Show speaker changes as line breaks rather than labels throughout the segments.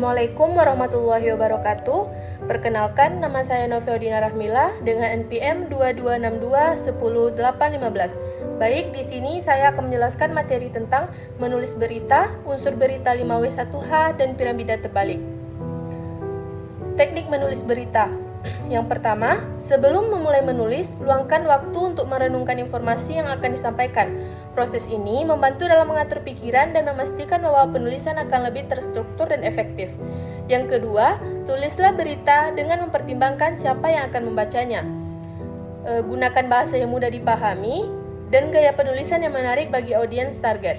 Assalamualaikum warahmatullahi wabarakatuh. Perkenalkan, nama saya Noveldina Rahmila dengan NPM 2262100815. Baik, di sini saya akan menjelaskan materi tentang menulis berita, unsur berita 5W1H, dan piramida terbalik. Teknik menulis berita. Yang pertama, sebelum memulai menulis, luangkan waktu untuk merenungkan informasi yang akan disampaikan. Proses ini membantu dalam mengatur pikiran dan memastikan bahwa penulisan akan lebih terstruktur dan efektif. Yang kedua, tulislah berita dengan mempertimbangkan siapa yang akan membacanya. Gunakan bahasa yang mudah dipahami dan gaya penulisan yang menarik bagi audiens target.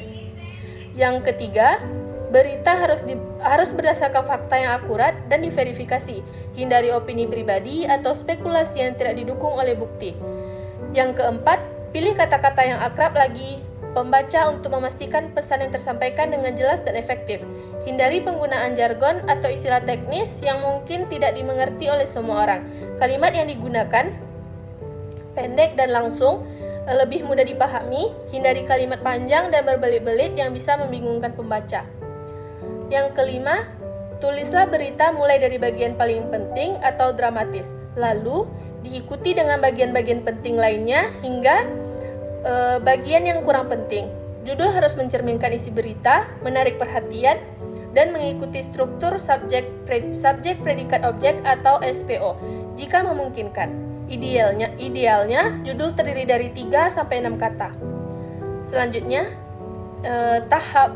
Yang ketiga, berita harus berdasarkan fakta yang akurat dan diverifikasi. Hindari opini pribadi atau spekulasi yang tidak didukung oleh bukti. Yang keempat, pilih kata-kata yang akrab lagi pembaca untuk memastikan pesan yang tersampaikan dengan jelas dan efektif. Hindari penggunaan jargon atau istilah teknis yang mungkin tidak dimengerti oleh semua orang. Kalimat yang digunakan pendek dan langsung, lebih mudah dipahami. Hindari kalimat panjang dan berbelit-belit yang bisa membingungkan pembaca. Yang kelima, tulislah berita mulai dari bagian paling penting atau dramatis, lalu diikuti dengan bagian-bagian penting lainnya hingga bagian yang kurang penting. Judul harus mencerminkan isi berita, menarik perhatian, dan mengikuti struktur subjek, predikat, objek atau SPO jika memungkinkan. Idealnya judul terdiri dari 3-6 kata. Selanjutnya,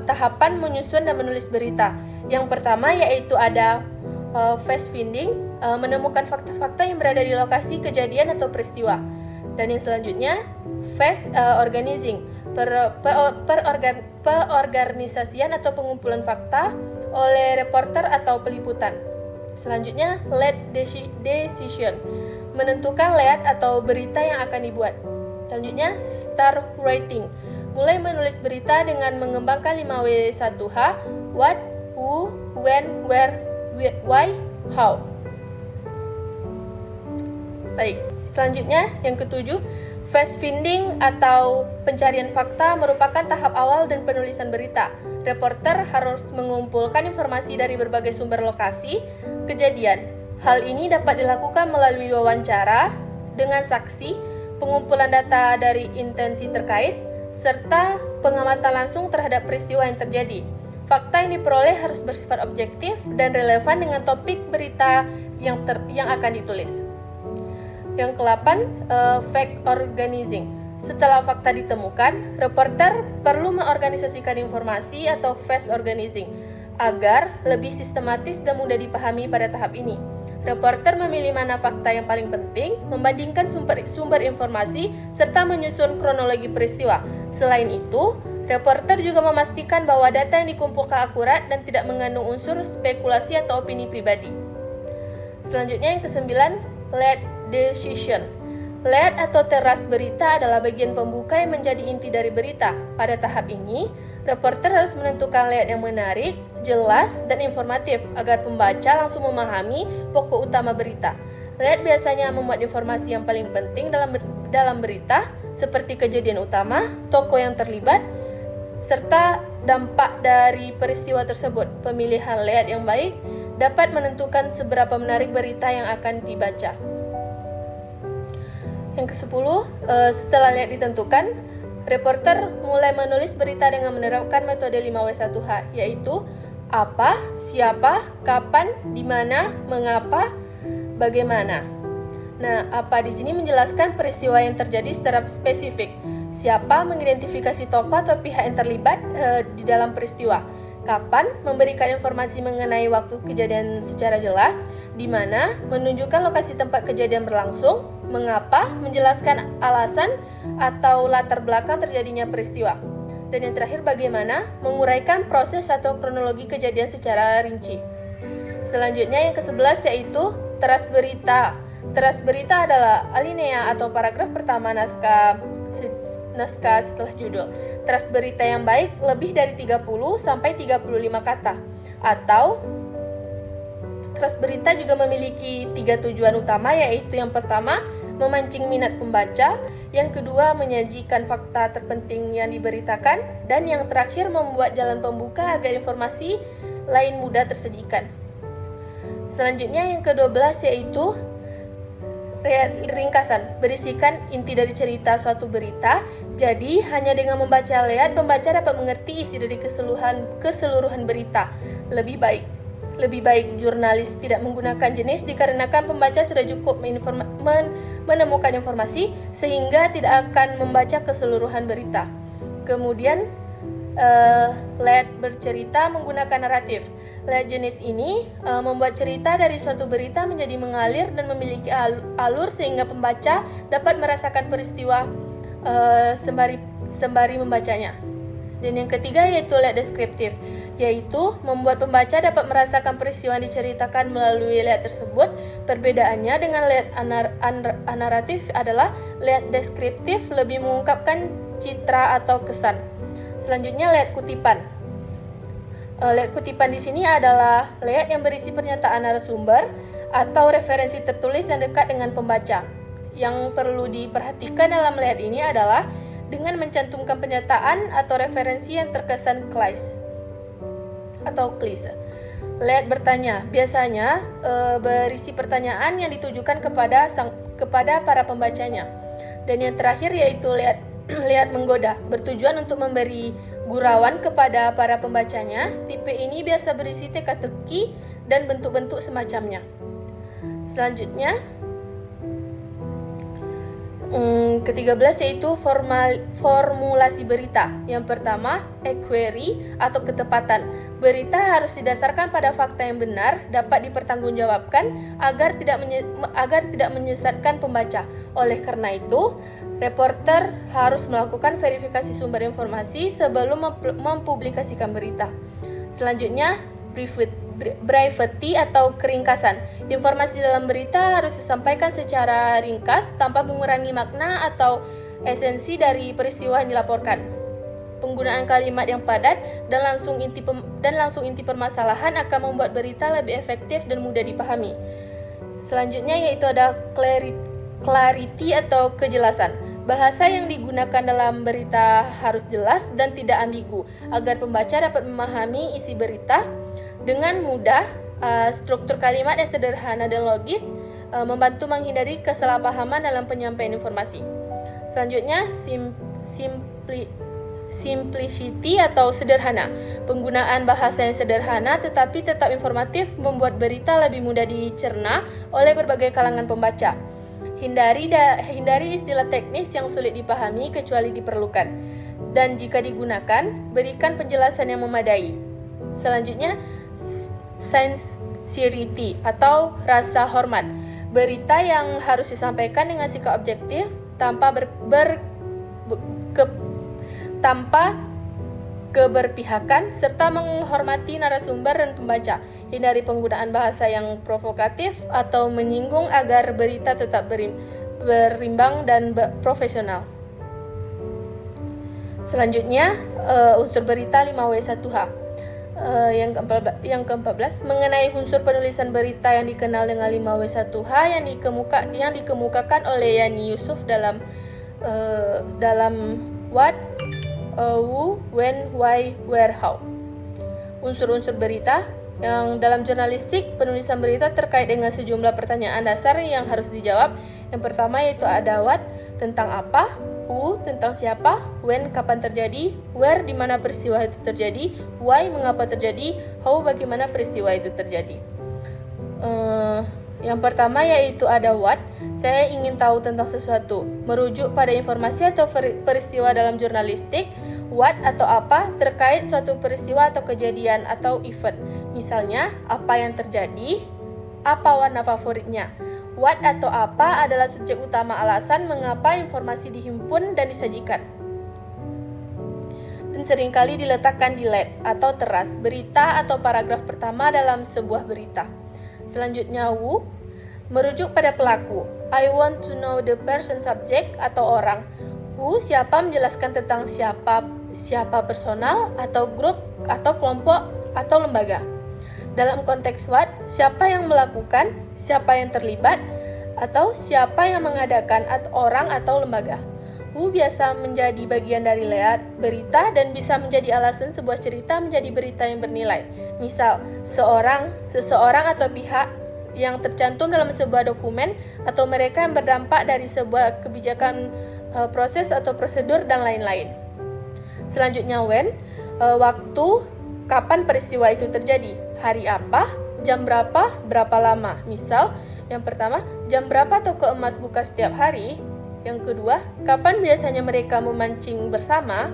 tahapan menyusun dan menulis berita. Yang pertama yaitu ada fact finding, menemukan fakta-fakta yang berada di lokasi kejadian atau peristiwa. Dan yang selanjutnya fact organizing, perorganisasian atau pengumpulan fakta oleh reporter atau peliputan. Selanjutnya lead decision, menentukan lead atau berita yang akan dibuat. Selanjutnya start writing, mulai menulis berita dengan mengembangkan 5W1H, what, who, when, where, why, how. Baik, selanjutnya yang ketujuh, fact finding atau pencarian fakta merupakan tahap awal dan penulisan berita. Reporter harus mengumpulkan informasi dari berbagai sumber lokasi kejadian. Hal ini dapat dilakukan melalui wawancara dengan saksi, pengumpulan data dari intensi terkait, serta pengamatan langsung terhadap peristiwa yang terjadi. Fakta yang diperoleh harus bersifat objektif dan relevan dengan topik berita yang akan ditulis. Yang ke-8, fact organizing. Setelah fakta ditemukan, reporter perlu mengorganisasikan informasi atau fact organizing agar lebih sistematis dan mudah dipahami pada tahap ini. Reporter memilih mana fakta yang paling penting, membandingkan sumber informasi, serta menyusun kronologi peristiwa. Selain itu, reporter juga memastikan bahwa data yang dikumpulkan akurat dan tidak mengandung unsur spekulasi atau opini pribadi. Selanjutnya yang ke-9, lead decision. Lead atau teras berita adalah bagian pembuka yang menjadi inti dari berita. Pada tahap ini, reporter harus menentukan lead yang menarik, jelas, dan informatif agar pembaca langsung memahami pokok utama berita. Lead biasanya memuat informasi yang paling penting dalam berita, seperti kejadian utama, tokoh yang terlibat, serta dampak dari peristiwa tersebut. Pemilihan lead yang baik dapat menentukan seberapa menarik berita yang akan dibaca. Yang ke-10, setelah lead ditentukan, reporter mulai menulis berita dengan menerapkan metode 5W1H, yaitu apa, siapa, kapan, di mana, mengapa, bagaimana. Nah, apa di sini menjelaskan peristiwa yang terjadi secara spesifik. Siapa mengidentifikasi tokoh atau pihak yang terlibat di dalam peristiwa. Kapan memberikan informasi mengenai waktu kejadian secara jelas. Di mana menunjukkan lokasi tempat kejadian berlangsung. Mengapa menjelaskan alasan atau latar belakang terjadinya peristiwa. Dan yang terakhir bagaimana menguraikan proses atau kronologi kejadian secara rinci. Selanjutnya yang ke-11 yaitu teras berita. Teras berita adalah alinea atau paragraf pertama naskah setelah judul. Teras berita yang baik lebih dari 30-35 kata. Atau teras berita juga memiliki 3 tujuan utama, yaitu yang pertama memancing minat pembaca, yang kedua menyajikan fakta terpenting yang diberitakan, dan yang terakhir membuat jalan pembuka agar informasi lain mudah tersajikan. Selanjutnya yang ke-12 yaitu ringkasan, berisikan inti dari cerita suatu berita. Jadi, hanya dengan membaca layout, pembaca dapat mengerti isi dari keseluruhan berita. Lebih baik jurnalis tidak menggunakan jenis dikarenakan pembaca sudah cukup menemukan informasi sehingga tidak akan membaca keseluruhan berita. Kemudian, layout bercerita menggunakan naratif. Layout jenis ini membuat cerita dari suatu berita menjadi mengalir dan memiliki alur sehingga pembaca dapat merasakan peristiwa sembari membacanya. Dan yang ketiga yaitu layout deskriptif, yaitu membuat pembaca dapat merasakan peristiwa yang diceritakan melalui layout tersebut. Perbedaannya dengan layout naratif adalah layout deskriptif lebih mengungkapkan citra atau kesan. Selanjutnya layout kutipan. Layout kutipan di sini adalah layout yang berisi pernyataan narasumber atau referensi tertulis yang dekat dengan pembaca. Yang perlu diperhatikan dalam layout ini adalah dengan mencantumkan pernyataan atau referensi yang terkesan klise atau klise. Layout bertanya biasanya berisi pertanyaan yang ditujukan kepada para pembacanya. Dan yang terakhir yaitu layout menggoda, bertujuan untuk memberi gurauan kepada para pembacanya. Tipe ini biasa berisi teka-teki dan bentuk-bentuk semacamnya. Selanjutnya, ke-13 yaitu formulasi berita. Yang pertama, query atau ketepatan. Berita harus didasarkan pada fakta yang benar, dapat dipertanggungjawabkan agar tidak menyesatkan pembaca. Oleh karena itu, reporter harus melakukan verifikasi sumber informasi sebelum mempublikasikan berita. Selanjutnya, brevity atau keringkasan. Informasi dalam berita harus disampaikan secara ringkas tanpa mengurangi makna atau esensi dari peristiwa yang dilaporkan. Penggunaan kalimat yang padat dan langsung inti permasalahan akan membuat berita lebih efektif dan mudah dipahami. Selanjutnya yaitu ada clarity atau kejelasan. Bahasa yang digunakan dalam berita harus jelas dan tidak ambigu agar pembaca dapat memahami isi berita dengan mudah. Struktur kalimat yang sederhana dan logis membantu menghindari kesalahpahaman dalam penyampaian informasi. Selanjutnya, simplicity atau sederhana. Penggunaan bahasa yang sederhana tetapi tetap informatif membuat berita lebih mudah dicerna oleh berbagai kalangan pembaca. Hindari istilah teknis yang sulit dipahami kecuali diperlukan. Dan jika digunakan, berikan penjelasan yang memadai. Selanjutnya, sincerity atau rasa hormat. Berita yang harus disampaikan dengan sikap objektif tanpa keberpihakan serta menghormati narasumber dan pembaca. Hindari penggunaan bahasa yang provokatif atau menyinggung agar berita tetap berimbang dan profesional. Selanjutnya, unsur berita 5W1H. Yang ke-14 mengenai unsur penulisan berita yang dikenal dengan 5W1H yang dikemukakan oleh Yani Yusuf dalam What, Who, When, Why, Where, How. Unsur-unsur berita yang dalam jurnalistik, penulisan berita terkait dengan sejumlah pertanyaan dasar yang harus dijawab. Yang pertama yaitu ada what, tentang apa, who, tentang siapa, when, kapan terjadi, where, di mana peristiwa itu terjadi, why, mengapa terjadi, how, bagaimana peristiwa itu terjadi. Yang pertama yaitu ada what, saya ingin tahu tentang sesuatu, merujuk pada informasi atau peristiwa dalam jurnalistik. What atau apa terkait suatu peristiwa atau kejadian atau event. Misalnya, apa yang terjadi, apa warna favoritnya. What atau apa adalah subjek utama alasan mengapa informasi dihimpun dan disajikan. Dan seringkali diletakkan di lead atau teras, berita atau paragraf pertama dalam sebuah berita. Selanjutnya, who, merujuk pada pelaku. I want to know the person, subjek atau orang. Who, siapa, menjelaskan tentang siapa personal atau grup atau kelompok atau lembaga. Dalam konteks what, siapa yang melakukan, siapa yang terlibat, atau siapa yang mengadakan atau orang atau lembaga. Who biasa menjadi bagian dari layout berita dan bisa menjadi alasan sebuah cerita menjadi berita yang bernilai. Misal, seseorang atau pihak yang tercantum dalam sebuah dokumen atau mereka yang berdampak dari sebuah kebijakan, proses atau prosedur dan lain-lain. Selanjutnya when, waktu, kapan peristiwa itu terjadi, hari apa, jam berapa, berapa lama. Misal, yang pertama, jam berapa toko emas buka setiap hari. Yang kedua, kapan biasanya mereka memancing bersama.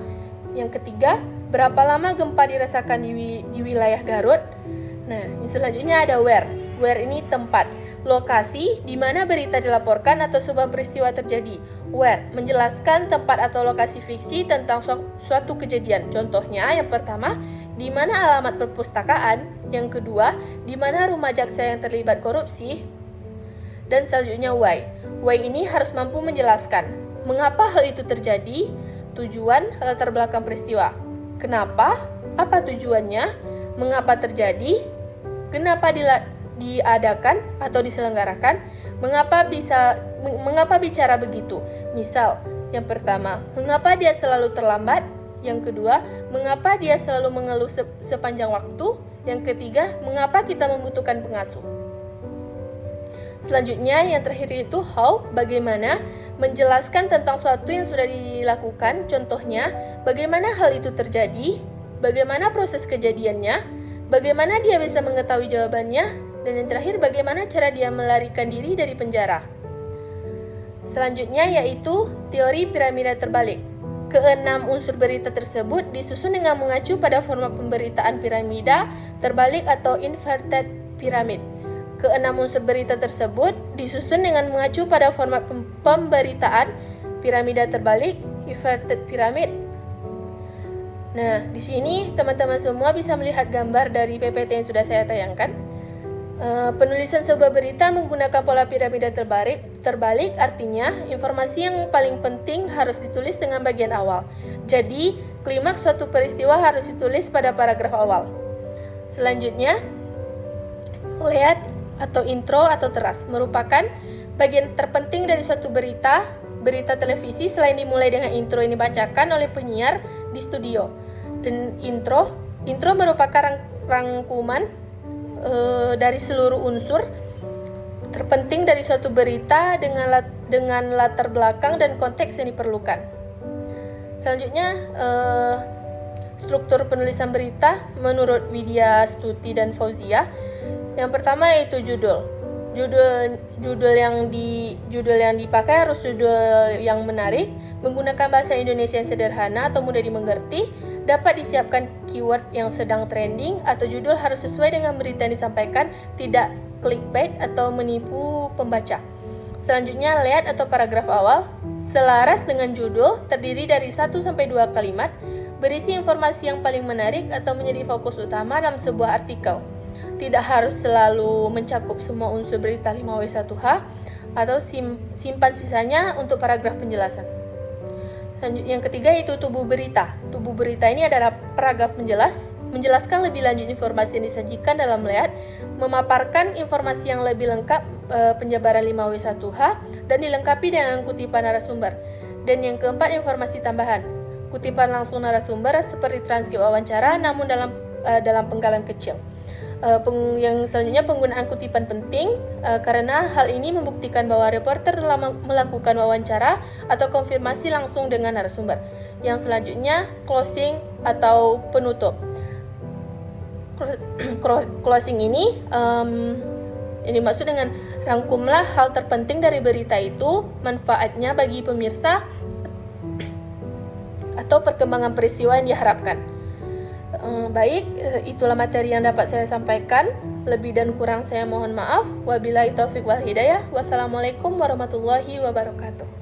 Yang ketiga, berapa lama gempa dirasakan di wilayah Garut. Nah, yang selanjutnya ada where. Where ini tempat, lokasi di mana berita dilaporkan atau sebuah peristiwa terjadi. Where menjelaskan tempat atau lokasi fiksi tentang suatu kejadian. Contohnya, yang pertama, di mana alamat perpustakaan. Yang kedua, di mana rumah jaksa yang terlibat korupsi. Dan selanjutnya why. Why ini harus mampu menjelaskan mengapa hal itu terjadi, tujuan, latar belakang peristiwa. Kenapa, apa tujuannya, mengapa terjadi, kenapa diadakan atau diselenggarakan, mengapa bicara begitu. Misal, yang pertama, mengapa dia selalu terlambat. Yang kedua, mengapa dia selalu mengeluh sepanjang waktu. Yang ketiga, mengapa kita membutuhkan pengasuh. Selanjutnya, yang terakhir itu how, bagaimana, menjelaskan tentang sesuatu yang sudah dilakukan. Contohnya, bagaimana hal itu terjadi, bagaimana proses kejadiannya, bagaimana dia bisa mengetahui jawabannya, dan yang terakhir, bagaimana cara dia melarikan diri dari penjara. Selanjutnya yaitu teori piramida terbalik. Keenam unsur berita tersebut disusun dengan mengacu pada format pemberitaan piramida terbalik atau inverted pyramid. Keenam unsur berita tersebut disusun dengan mengacu pada format pemberitaan piramida terbalik, inverted pyramid. Nah, di sini teman-teman semua bisa melihat gambar dari PPT yang sudah saya tayangkan. Penulisan sebuah berita menggunakan pola piramida terbalik artinya informasi yang paling penting harus ditulis dengan bagian awal. Jadi, klimaks suatu peristiwa harus ditulis pada paragraf awal. Selanjutnya, lead atau intro atau teras merupakan bagian terpenting dari suatu berita televisi selain dimulai dengan intro yang dibacakan oleh penyiar di studio. Dan intro merupakan rangkuman dari seluruh unsur terpenting dari suatu berita dengan latar belakang dan konteks yang diperlukan. Selanjutnya, struktur penulisan berita menurut Widya Stuti dan Fauzia. Yang pertama yaitu judul. Judul yang dipakai harus judul yang menarik, menggunakan bahasa Indonesia yang sederhana atau mudah dimengerti, dapat disiapkan keyword yang sedang trending, atau judul harus sesuai dengan berita yang disampaikan, tidak clickbait atau menipu pembaca. Selanjutnya, lead atau paragraf awal, selaras dengan judul, terdiri dari 1-2 kalimat, berisi informasi yang paling menarik atau menjadi fokus utama dalam sebuah artikel. Tidak harus selalu mencakup semua unsur berita 5W1H atau simpan sisanya untuk paragraf penjelasan. Yang ketiga yaitu tubuh berita. Tubuh berita ini adalah paragraf menjelaskan lebih lanjut informasi yang disajikan dalam lead, memaparkan informasi yang lebih lengkap, penjabaran 5W1H, dan dilengkapi dengan kutipan narasumber. Dan yang keempat, informasi tambahan. Kutipan langsung narasumber seperti transkrip wawancara namun dalam penggalan kecil. Yang selanjutnya, penggunaan kutipan penting karena hal ini membuktikan bahwa reporter telah melakukan wawancara atau konfirmasi langsung dengan narasumber. Yang selanjutnya, closing atau penutup. Closing ini yang dimaksud dengan rangkumlah hal terpenting dari berita itu, manfaatnya bagi pemirsa atau perkembangan peristiwa yang diharapkan. Baik, itulah materi yang dapat saya sampaikan. Lebih dan kurang saya mohon maaf. Wabillahi taufiq wal hidayah. Wassalamualaikum warahmatullahi wabarakatuh.